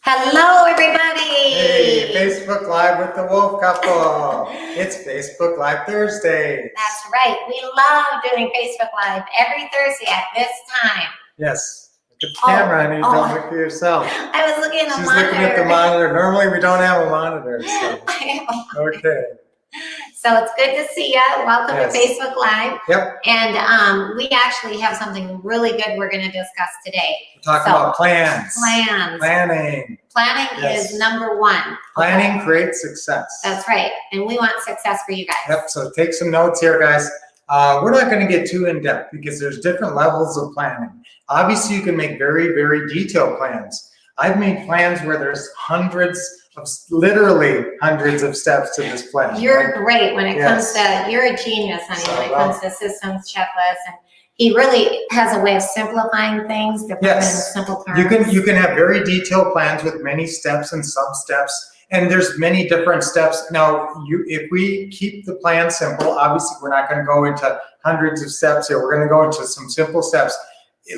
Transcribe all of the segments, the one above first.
Hello, everybody. Hey, Facebook Live with the Wolff Couple. It's Facebook Live Thursday. That's right. We love doing Facebook Live every Thursday at this time. Yes. Look at the camera and you don't look at yourself. I was looking at the She's monitor. looking at the monitor. Normally we don't have a monitor. So. Okay. So it's good to see you. Welcome to Facebook Live. Yep. And we actually have something really good we're going to discuss today. We're talking about plans. Planning. Planning is number one. Planning creates success. That's right. And we want success for you guys. Yep. So take some notes here, guys. We're not going to get too in-depth because there's different levels of planning. Obviously, you can make very, very detailed plans. I've made plans where there's literally hundreds of steps to this plan. You're great when it comes to, you're a genius, honey, when it comes to systems, checklists, and he really has a way of simplifying things to put them in simple terms. You can have very detailed plans with many steps and sub-steps, and there's many different steps. Now, if we keep the plan simple, obviously we're not going to go into hundreds of steps here. We're going to go into some simple steps.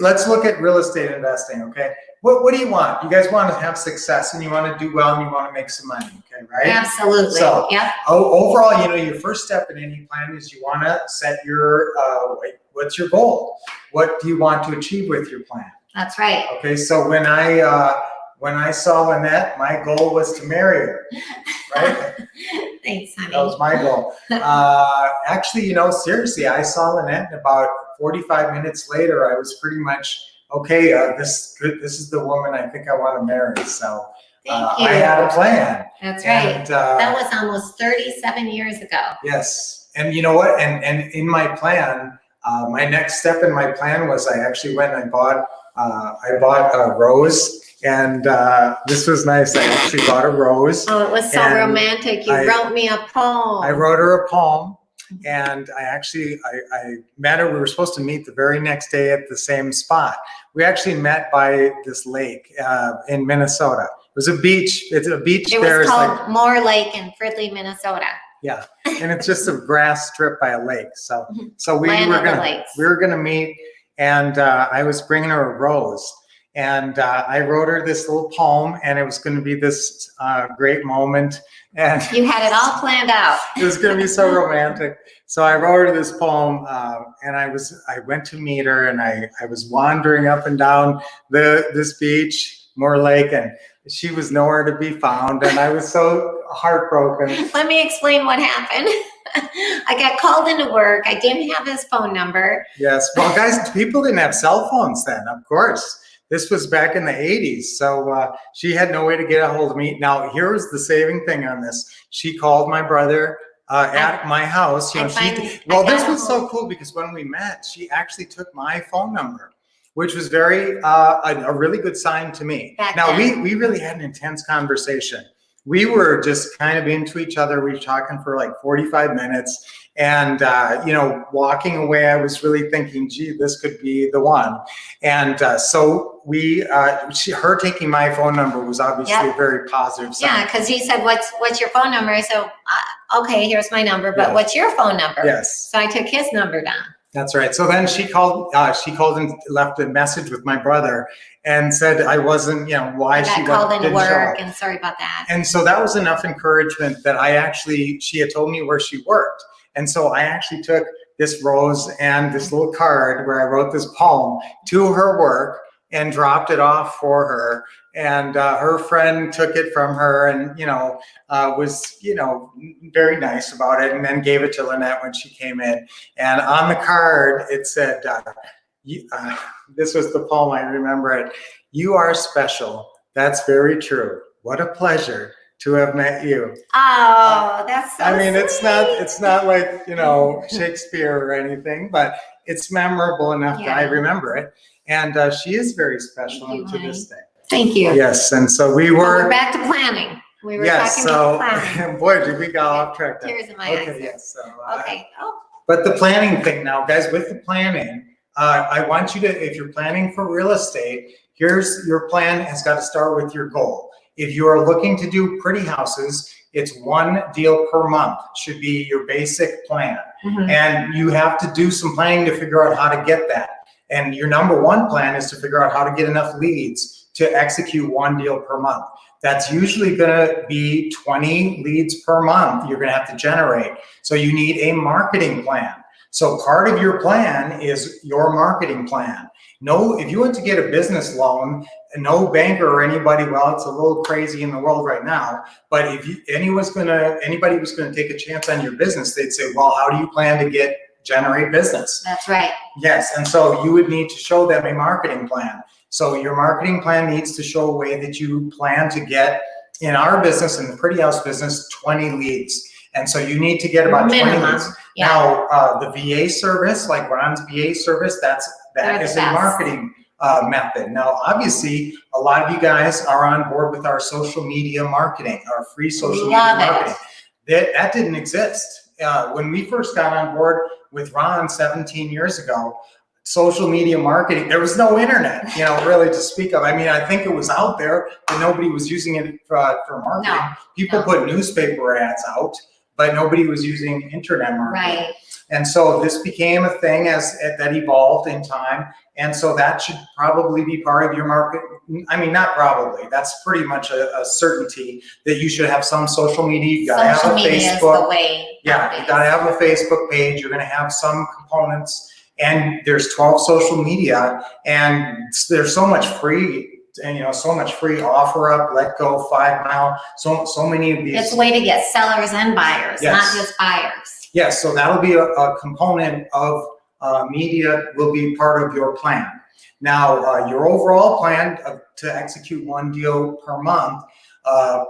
Let's look at real estate investing, okay? What do you want? You guys want to have success and you want to do well and you want to make some money, okay, right? Absolutely. So, yep. Overall, your first step in any plan is you want to set your, what's your goal? What do you want to achieve with your plan? That's right. Okay, so when I saw Lynette, my goal was to marry her, right? Thanks, honey. That was my goal. Actually, seriously, I saw Lynette and about 45 minutes later, I was pretty much, okay, this is the woman I think I want to marry. So I had a plan. That's right. That was almost 37 years ago. Yes. And you know what? And in my plan, my next step in my plan was I actually went and I bought a rose. And this was nice. I actually bought a rose. Oh, it was so romantic. You wrote me a poem. I wrote her a poem. And I met her. We were supposed to meet the very next day at the same spot. We actually met by this lake in Minnesota. It was a beach. It's a beach there. It was called Moore Lake in Fridley, Minnesota. Yeah, and it's just a grass strip by a lake. So we were gonna meet, and I was bringing her a rose. And I wrote her this little poem, and it was going to be this great moment. And you had it all planned out. It was going to be so romantic. So I wrote her this poem, and I went to meet her, and I was wandering up and down this beach, Moore Lake, and she was nowhere to be found, and I was so heartbroken. Let me explain what happened. I got called into work. I didn't have his phone number. Yes. Well, guys, people didn't have cell phones then, of course. This was back in the 80s, so she had no way to get a hold of me. Now, here was the saving thing on this. She called my brother at my house. This was so cool because when we met, she actually took my phone number, which was a really good sign to me. Now, we really had an intense conversation. We were just kind of into each other. We were talking for like 45 minutes. And, walking away, I was really thinking, gee, this could be the one. And so her taking my phone number was obviously a very positive sign. Yeah, because he said, what's your phone number? So, okay, here's my number, but what's your phone number? Yes. So I took his number down. That's right. So then she called and left a message with my brother and said I wasn't, why she called into work and sorry about that. And so that was enough encouragement that she had told me where she worked. And so I actually took this rose and this little card where I wrote this poem to her work and dropped it off for her. And her friend took it from her and, was, very nice about it, and then gave it to Lynette when she came in. And on the card, it said, this was the poem, I remember it. "You are special. That's very true. What a pleasure to have met you." Oh, that's so sweet. It's not like, Shakespeare or anything, but it's memorable enough that I remember it. And she is very special to this day. Thank you. Yes, and so we're back to planning. We were talking about planning. Boy, did we go off track there. Tears in my eyes. Yes. So, okay. But the planning thing now, guys, with the planning, I want you to, if you're planning for real estate, here's your plan has got to start with your goal. If you are looking to do pretty houses, it's one deal per month should be your basic plan. And you have to do some planning to figure out how to get that. And your number one plan is to figure out how to get enough leads to execute one deal per month. That's usually gonna be 20 leads per month you're gonna have to generate. So you need a marketing plan. So part of your plan is your marketing plan. No, if you went to get a business loan, no banker or anybody, well, it's a little crazy in the world right now, but if anybody was gonna take a chance on your business, they'd say, well, how do you plan to generate business? That's right. Yes, and so you would need to show them a marketing plan. So your marketing plan needs to show a way that you plan to get, in our business, in the Pretty House business, 20 leads. And so you need to get about 20 leads. Yeah. Now, the VA service, like Ron's VA service, that is a marketing method. Now, obviously, a lot of you guys are on board with our social media marketing, our free social media marketing. That didn't exist. When we first got on board with Ron 17 years ago, social media marketing, there was no internet, really to speak of. I mean, I think it was out there, but nobody was using it for marketing. No, People put newspaper ads out, but nobody was using internet marketing. Right. And so this became a thing that evolved in time. And so that should probably be part of your market. I mean, not probably, that's pretty much a certainty that you should have some social media. You gotta have a Social media Facebook. is the way. Yeah, you gotta have a Facebook page. You're gonna have some components, and there's 12 social media, and there's so much free, and so much free OfferUp, Let Go, 5 Mile, so many of these. It's a way to get sellers and buyers, Yes. not just buyers. Yes, so that'll be a component of media, will be part of your plan. Now, your overall plan to execute one deal per month,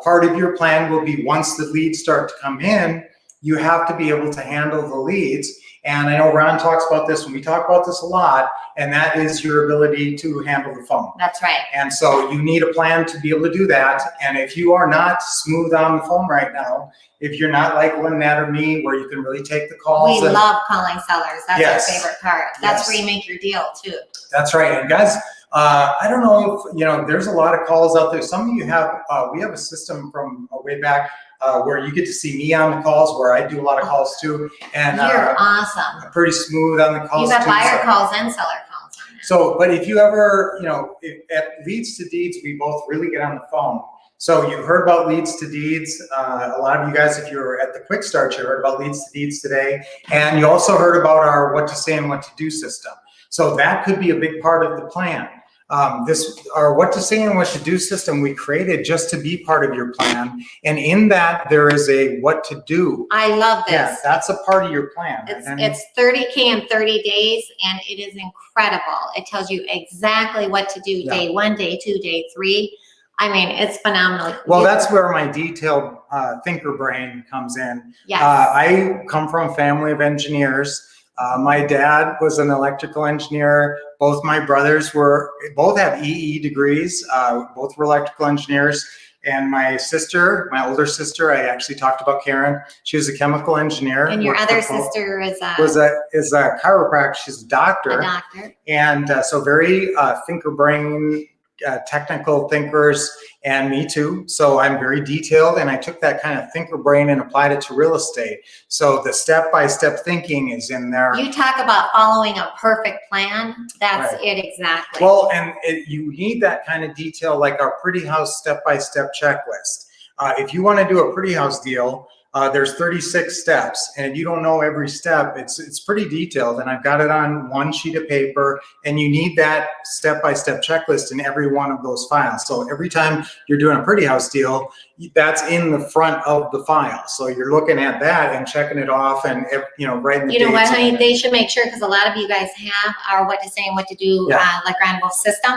part of your plan will be, once the leads start to come in, you have to be able to handle the leads. And I know Ron talks about this, and we talk about this a lot, and that is your ability to handle the phone. That's right. And so you need a plan to be able to do that. And if you are not smooth on the phone right now, if you're not like Lynette or me, where you can really take the calls. We love calling sellers. That's Yes. our favorite part. That's Yes. where you make your deal too. That's right. And guys, I don't know if, there's a lot of calls out there. Some of you have, we have a system from way back where you get to see me on the calls, where I do a lot of calls too. And You're awesome. I'm pretty smooth on the calls You got too. buyer So- calls and seller calls on that. So, but if you ever, at Leads to Deeds, we both really get on the phone. So you heard about Leads to Deeds. A lot of you guys, if you were at the Quick Start, you heard about Leads to Deeds today. And you also heard about our What to Say and What to Do system. So that could be a big part of the plan. Our What to Say and What to Do system we created just to be part of your plan. And in that, there is a what to do. I love this. Yeah, that's a part of your plan. It's 30K in 30 days, and it is incredible. It tells you exactly what to do day 1, day 2, day 3. I mean, it's phenomenal. Well, that's where my detailed thinker brain comes in. Yes. I come from a family of engineers. My dad was an electrical engineer. Both my brothers both have EE degrees. Both were electrical engineers. And my sister, my older sister, I actually talked about Karen. She was a chemical engineer. And your worked other for sister is a chiropractor. She's a doctor. a doctor. And so very thinker brain, technical thinkers, and me too. So I'm very detailed, and I took that kind of thinker brain and applied it to real estate. So the step-by-step thinking is in there. You talk about following a perfect plan. That's Right. it exactly. Well, and you need that kind of detail, like our Pretty House step-by-step checklist. If you want to do a Pretty House deal, there's 36 steps, and if you don't know every step, it's pretty detailed, and I've got it on one sheet of paper, and you need that step-by-step checklist in every one of those files. So every time you're doing a Pretty House deal, that's in the front of the file. So you're looking at that and checking it off, and writing the you know what, dates in honey? it. They should make sure, because a lot of you guys have our What to Say and What to Do, Yeah. like Ron Wolff system.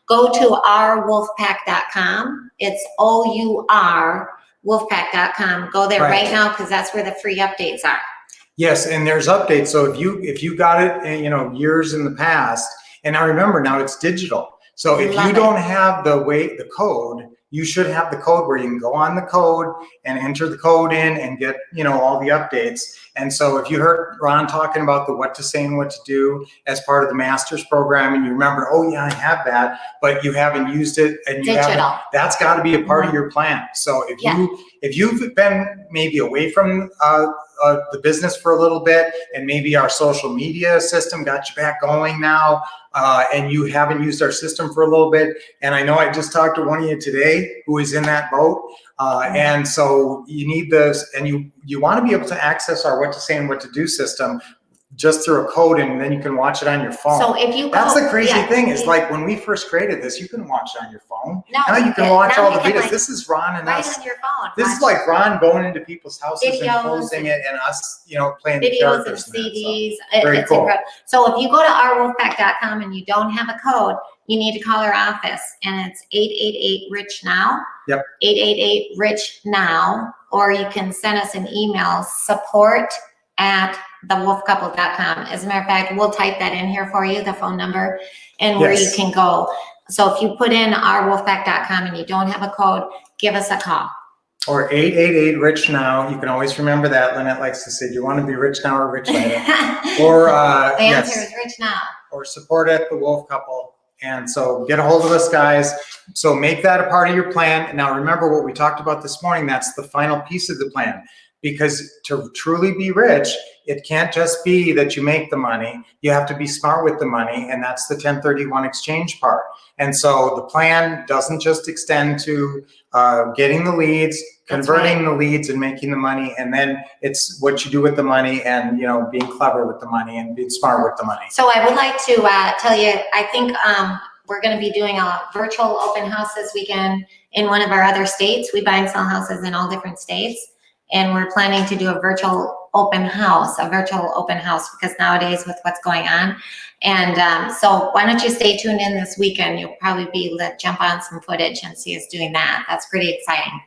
Go to ourwolfpack.com. It's OUR. Wolfpack.com. Go there Right. right now, because that's where the free updates are. Yes, and there's updates. So if you got it, years in the past, and now remember, now it's digital. So if Love you it. don't have the code, you should have the code where you can go on the code and enter the code in and get, all the updates. And so if you heard Ron talking about the What to Say and What to Do as part of the master's program, and you remember, oh yeah, I have that, but you haven't used it, and you Digital. haven't, that's got to be a part of your plan. So if you've been maybe away from the business for a little bit, and maybe our social media system got you back going now, and you haven't used our system for a little bit. And I know I just talked to one of you today who is in that boat. And so you need this, and you want to be able to access our what to say and what to do system just through a code, and then you can watch it on your phone. So if you That's the crazy thing is, like, when we first created this, you couldn't watch it on your phone. No, now you can watch now all you the can, videos. like, This is Ron and right us. on your phone. This is like Ron going into people's houses Videos and posting it, and us, playing the videos and characters. CDs. Very It's cool. incredible. So if you go to ourwolfpack.com and you don't have a code, you need to call our office, and it's 888-RICH-NOW. Yep. 888-RICH-NOW, or you can send us an email, support@thewolffcouple.com. As a matter of fact, we'll type that in here for you, the phone number, and where you can go. So if you put in ourwolfpack.com and you don't have a code, give us a call. Or 888-RICH-NOW. You can always remember that. Lynette likes to say, do you want to be rich now or rich later? Or The answer is rich now. Or support at the Wolff Couple. And so get a hold of us, guys. So make that a part of your plan. Now remember what we talked about this morning. That's the final piece of the plan. Because to truly be rich, it can't just be that you make the money. You have to be smart with the money, and that's the 1031 exchange part. And so the plan doesn't just extend to getting the leads, converting the leads, and making the money. And then it's what you do with the money, and being clever with the money and being smart with the money. So I would like to tell you, I think we're going to be doing a virtual open house this weekend in one of our other states. We buy and sell houses in all different states. And we're planning to do a virtual open house because nowadays with what's going on. And so why don't you stay tuned in this weekend? You'll probably be able to jump on some footage and see us doing that. That's pretty exciting.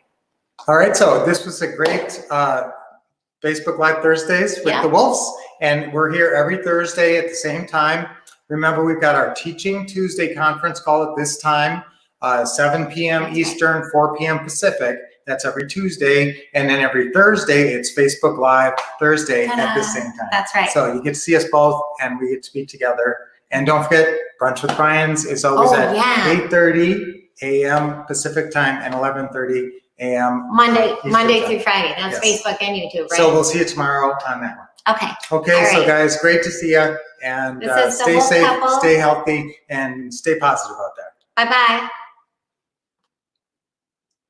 All right, so this was a great Facebook Live Thursdays with the Wolffs. And we're here every Thursday at the same time. Remember, we've got our Teaching Tuesday conference call at this time, 7 p.m. Eastern, 4 p.m. Pacific. That's every Tuesday. And then every Thursday, it's Facebook Live Thursday at the same time. That's right. So you get to see us both, and we get to be together. And don't forget, Brunch with Brian's is always at 8:30 a.m. Pacific time and 11:30 a.m. Monday time. through Friday. That's Facebook and YouTube, right? So we'll see you tomorrow on that one. Okay. Okay, so guys, great to see you. And stay safe, stay healthy, and stay positive out there. Bye-bye.